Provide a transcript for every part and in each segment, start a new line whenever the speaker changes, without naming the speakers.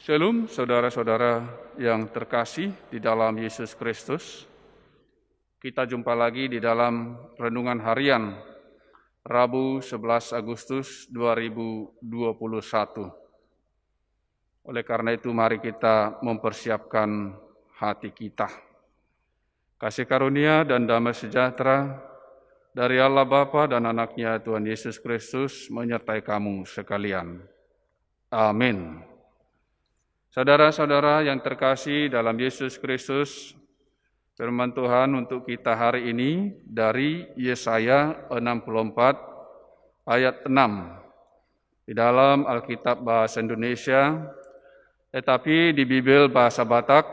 Shalom saudara-saudara yang terkasih di dalam Yesus Kristus. Kita jumpa lagi di dalam renungan harian Rabu 11 Agustus 2021. Oleh karena itu mari kita mempersiapkan hati kita. Kasih karunia dan damai sejahtera dari Allah Bapa dan anaknya Tuhan Yesus Kristus menyertai kamu sekalian. Amin. Saudara-saudara yang terkasih dalam Yesus Kristus, firman Tuhan untuk kita hari ini dari Yesaya 64 ayat 6 di dalam Alkitab Bahasa Indonesia, tetapi di Bibel Bahasa Batak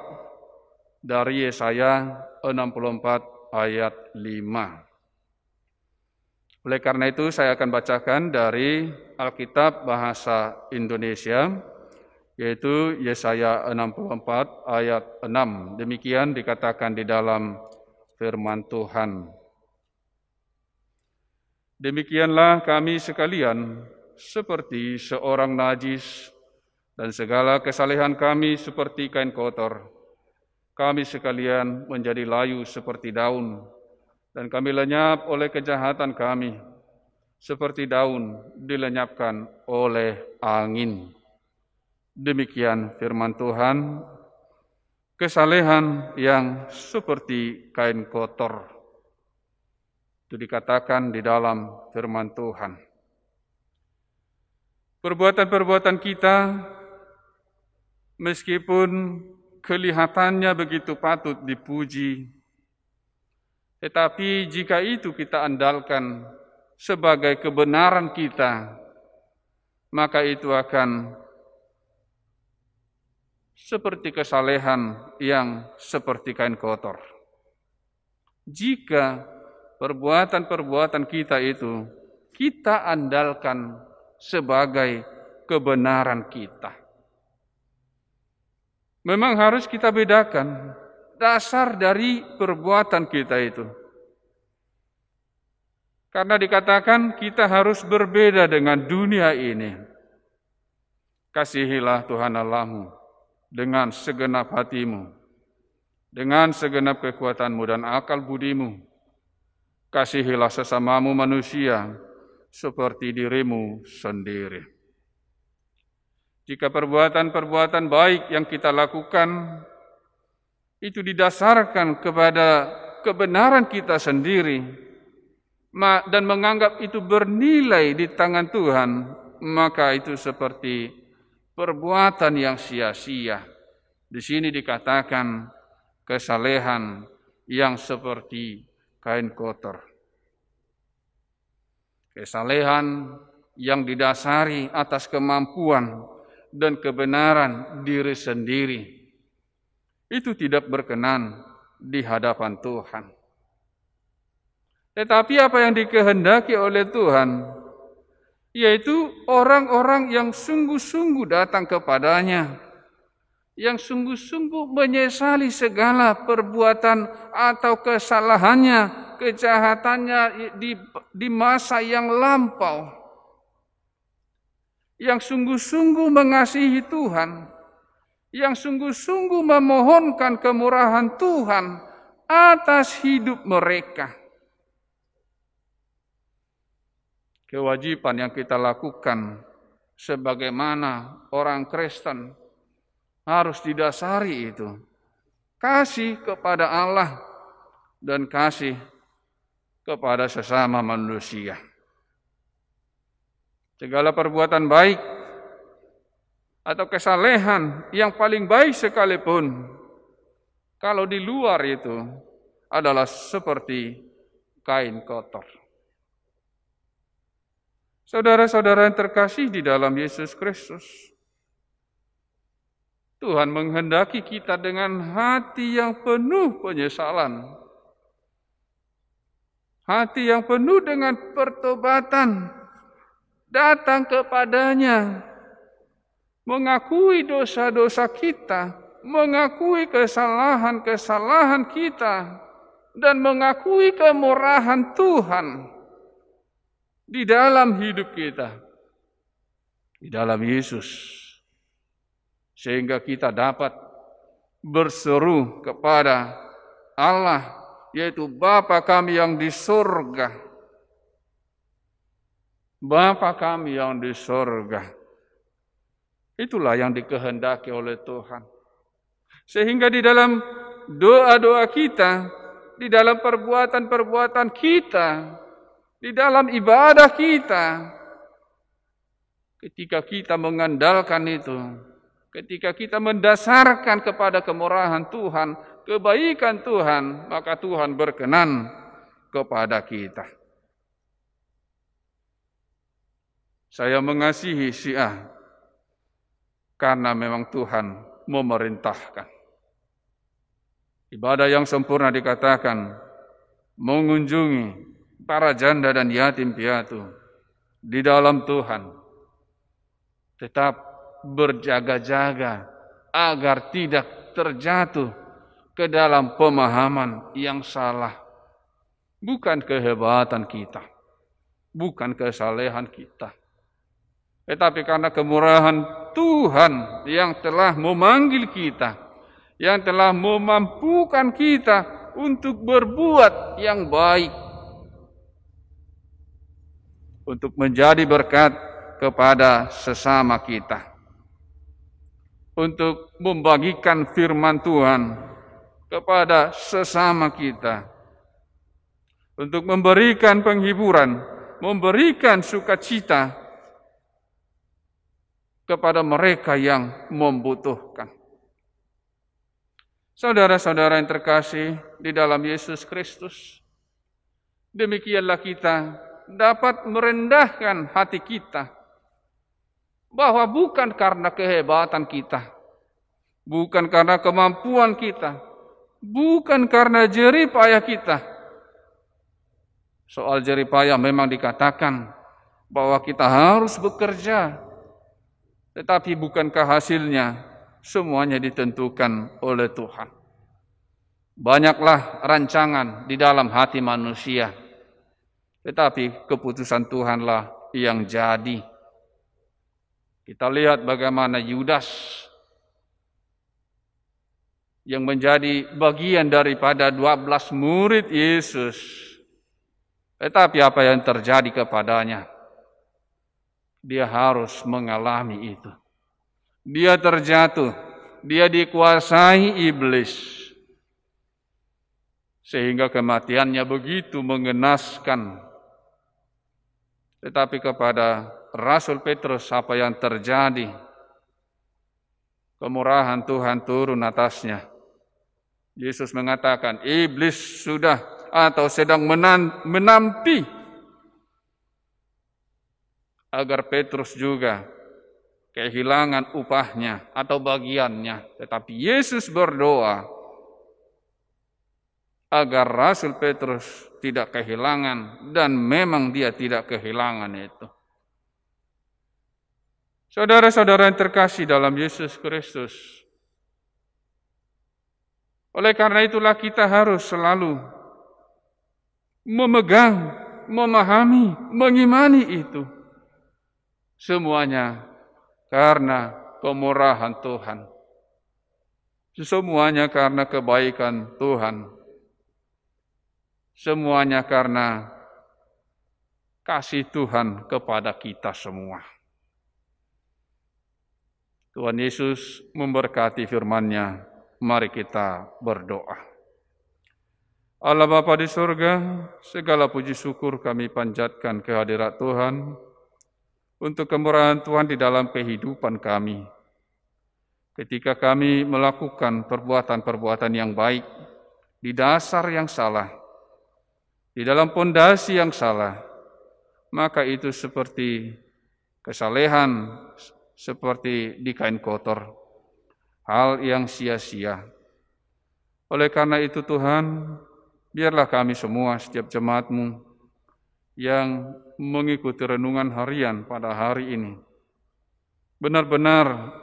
dari Yesaya 64 ayat 5. Oleh karena itu saya akan bacakan dari Alkitab Bahasa Indonesia, yaitu Yesaya 64 ayat 6. Demikian dikatakan di dalam firman Tuhan. Demikianlah kami sekalian seperti seorang najis, dan segala kesalehan kami seperti kain kotor. Kami sekalian menjadi layu seperti daun, dan kami lenyap oleh kejahatan kami, seperti daun dilenyapkan oleh angin. Demikian firman Tuhan, kesalehan yang seperti kain kotor. Itu dikatakan di dalam firman Tuhan. Perbuatan-perbuatan kita, meskipun kelihatannya begitu patut dipuji, tetapi jika itu kita andalkan sebagai kebenaran kita, maka itu akan seperti kesalehan yang seperti kain kotor. Jika perbuatan-perbuatan kita itu kita andalkan sebagai kebenaran kita, memang harus kita bedakan dasar dari perbuatan kita itu. Karena dikatakan kita harus berbeda dengan dunia ini. Kasihilah Tuhan Allahmu dengan segenap hatimu, dengan segenap kekuatanmu dan akal budimu. Kasihilah sesamamu manusia seperti dirimu sendiri. Jika perbuatan-perbuatan baik yang kita lakukan itu didasarkan kepada kebenaran kita sendiri dan menganggap itu bernilai di tangan Tuhan, maka itu seperti perbuatan yang sia-sia. Di sini dikatakan kesalehan yang seperti kain kotor. Kesalehan yang didasari atas kemampuan dan kebenaran diri sendiri, itu tidak berkenan di hadapan Tuhan. Tetapi apa yang dikehendaki oleh Tuhan, yaitu orang-orang yang sungguh-sungguh datang kepadanya, yang sungguh-sungguh menyesali segala perbuatan atau kesalahannya, kejahatannya di masa yang lampau, yang sungguh-sungguh mengasihi Tuhan, yang sungguh-sungguh memohonkan kemurahan Tuhan atas hidup mereka. Kewajiban yang kita lakukan sebagaimana orang Kristen harus didasari itu kasih kepada Allah dan kasih kepada sesama manusia. Segala perbuatan baik atau kesalehan yang paling baik sekalipun, kalau di luar itu adalah seperti kain kotor. Saudara-saudara yang terkasih di dalam Yesus Kristus, Tuhan menghendaki kita dengan hati yang penuh penyesalan, hati yang penuh dengan pertobatan, datang kepadanya, mengakui dosa-dosa kita, mengakui kesalahan-kesalahan kita, dan mengakui kemurahan Tuhan di dalam hidup kita, di dalam Yesus. sehingga kita dapat berseru kepada Allah, yaitu Bapa kami yang di surga. Bapa kami yang di surga. Itulah yang dikehendaki oleh Tuhan. Sehingga di dalam doa-doa kita, di dalam perbuatan-perbuatan kita, di dalam ibadah kita, ketika kita mengandalkan itu, ketika kita mendasarkan kepada kemurahan Tuhan, kebaikan Tuhan, maka Tuhan berkenan kepada kita. Saya mengasihi si A karena memang Tuhan memerintahkan. Ibadah yang sempurna dikatakan mengunjungi para janda dan yatim piatu di dalam Tuhan. Tetap berjaga-jaga agar tidak terjatuh ke dalam pemahaman yang salah. Bukan kehebatan kita, bukan kesalehan kita, tetapi karena kemurahan Tuhan yang telah memanggil kita, yang telah memampukan kita untuk berbuat yang baik, untuk menjadi berkat kepada sesama kita, untuk membagikan firman Tuhan kepada sesama kita, untuk memberikan penghiburan, memberikan sukacita kepada mereka yang membutuhkan. Saudara-saudara yang terkasih di dalam Yesus Kristus, demikianlah kita dapat merendahkan hati kita, bahwa bukan karena kehebatan kita, bukan karena kemampuan kita, bukan karena jerih payah kita. Soal jerih payah memang dikatakan bahwa kita harus bekerja, tetapi bukankah hasilnya semuanya ditentukan oleh Tuhan? Banyaklah rancangan di dalam hati manusia, tetapi keputusan Tuhanlah yang jadi. Kita lihat bagaimana Yudas yang menjadi bagian daripada 12 murid Yesus, tetapi apa yang terjadi kepadanya? Dia harus mengalami itu. Dia terjatuh, dia dikuasai iblis, sehingga kematiannya begitu mengenaskan. Tetapi kepada Rasul Petrus apa yang terjadi? Kemurahan Tuhan turun atasnya. Yesus mengatakan, iblis sudah atau sedang menanti agar Petrus juga kehilangan upahnya atau bagiannya. Tetapi Yesus berdoa agar Rasul Petrus tidak kehilangan, dan memang dia tidak kehilangan itu. Saudara-saudara yang terkasih dalam Yesus Kristus, oleh karena itulah kita harus selalu memegang, memahami, mengimani itu. Semuanya karena kemurahan Tuhan. Semuanya karena kebaikan Tuhan. Semuanya karena kasih Tuhan kepada kita semua. Tuhan Yesus memberkati firman-Nya. Mari kita berdoa. Allah Bapa di surga, segala puji syukur kami panjatkan kehadirat Tuhan untuk kemurahan Tuhan di dalam kehidupan kami. Ketika kami melakukan perbuatan-perbuatan yang baik di dasar yang salah, di dalam pondasi yang salah, maka itu seperti kesalehan, seperti di kain kotor, hal yang sia-sia. Oleh karena itu Tuhan, biarlah kami semua, setiap jemaat-Mu yang mengikuti renungan harian pada hari ini, benar-benar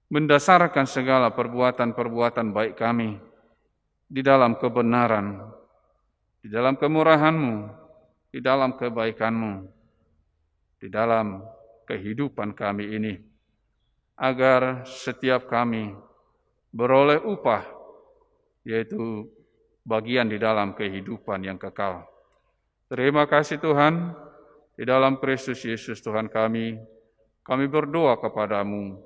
mendasarkan segala perbuatan-perbuatan baik kami di dalam kebenaran, di dalam kemurahan-Mu, di dalam kebaikan-Mu, di dalam kehidupan kami ini. agar setiap kami beroleh upah, yaitu bagian di dalam kehidupan yang kekal. Terima kasih Tuhan, di dalam Kristus Yesus Tuhan kami berdoa kepadamu.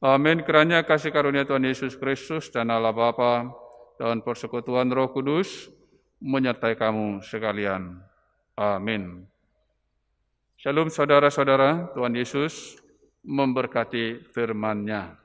Amin. Kiranya kasih karunia Tuhan Yesus Kristus dan Allah Bapa dan persekutuan Roh Kudus menyertai kamu sekalian. Amin. Shalom saudara-saudara, Tuhan Yesus memberkati firman-Nya.